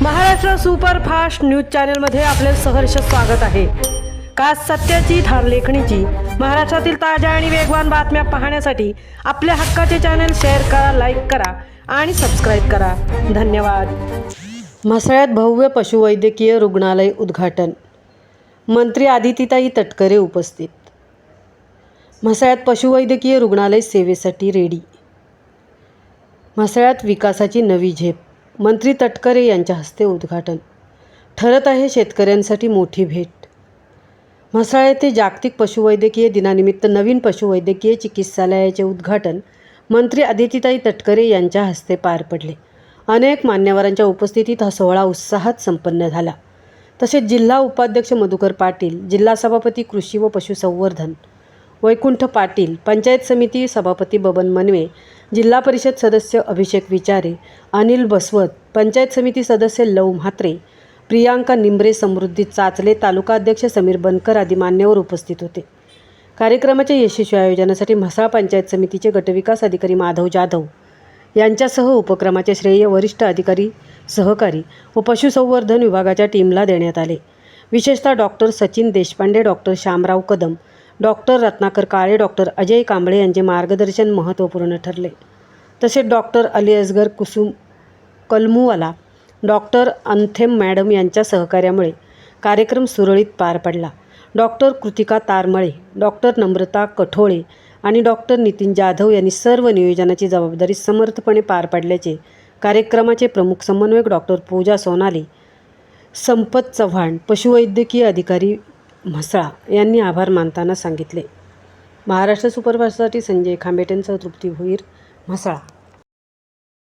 Maharashtra superfast news चॅनलमध्ये आपले सहर्ष स्वागत आहे। खास सत्याची थार लेखणीची महाराष्ट्रातील ताज्या आणि वेगवान बातम्या पाहण्यासाठी आपल्या हक्काचे चॅनल शेअर करा, लाईक करा आणि सबस्क्राइब करा। धन्यवाद। म्हसळ्यात भव्य पशुवैद्यकीय रुग्णालय उद्घाटन, मंत्री आदितीताई तटकरे उपस्थित। म्हसळ्यात पशुवैद्यकीय रुग्णालय सेवेसाठी रेडी। म्हसळ्यात विकासाची नवी झेप, मंत्री तटकरे यांच्या हस्ते उद्घाटन। ठरत आहे शेतकऱ्यांसाठी मोठी भेट। म्हसळा येथे जागतिक पशुवैद्यकीय दिनानिमित्त नवीन पशुवैद्यकीय चिकित्सालयाचे उद्घाटन मंत्री आदितीताई तटकरे यांच्या हस्ते पार पडले। अनेक मान्यवरांच्या उपस्थितीत हा सोहळा उत्साहात संपन्न झाला। तसेच जिल्हा उपाध्यक्ष मधुकर पाटील, जिल्हा सभापती कृषी व पशुसंवर्धन वैकुंठ पाटील, पंचायत समिती सभापती बबन मनवे, जिल्हा परिषद सदस्य अभिषेक विचारे, अनिल बसवत, पंचायत समिती सदस्य लव म्हात्रे, प्रियांका निंबरे, समृद्धी चाचले, तालुका अध्यक्ष समीर बनकर आदी मान्यवर उपस्थित होते। कार्यक्रमाच्या यशस्वी आयोजनासाठी म्हसळा पंचायत समितीचे गटविकास अधिकारी माधव जाधव यांच्यासह उपक्रमाचे श्रेय वरिष्ठ अधिकारी, सहकारी व पशुसंवर्धन विभागाच्या टीमला देण्यात आले। विशेषतः doctor Sachin Deshpande, doctor Shyamrao Kadam, doctor Ratnakar Kale, doctor Ajay Kamble यांचे मार्गदर्शन महत्त्वपूर्ण ठरले। तसेच डॉक्टर अली असगर कलमुवाला, डॉक्टर अंथेम मॅडम यांच्या सहकार्यामुळे कार्यक्रम सुरळीत पार पडला। डॉक्टर कृतिका तारमळे, डॉक्टर नम्रता कठोळे आणि डॉक्टर नितीन जाधव यांनी सर्व नियोजनाची जबाबदारी समर्थपणे पार पाडल्याचे कार्यक्रमाचे प्रमुख समन्वयक डॉक्टर पूजा सोनाली, संपत चव्हाण, पशुवैद्यकीय अधिकारी म्हसळा यांनी आभार मानताना सांगितले। महाराष्ट्र सुपरफास्टसाठी संजय खांबेटेंसह तृप्ती भोईर, म्हसळा।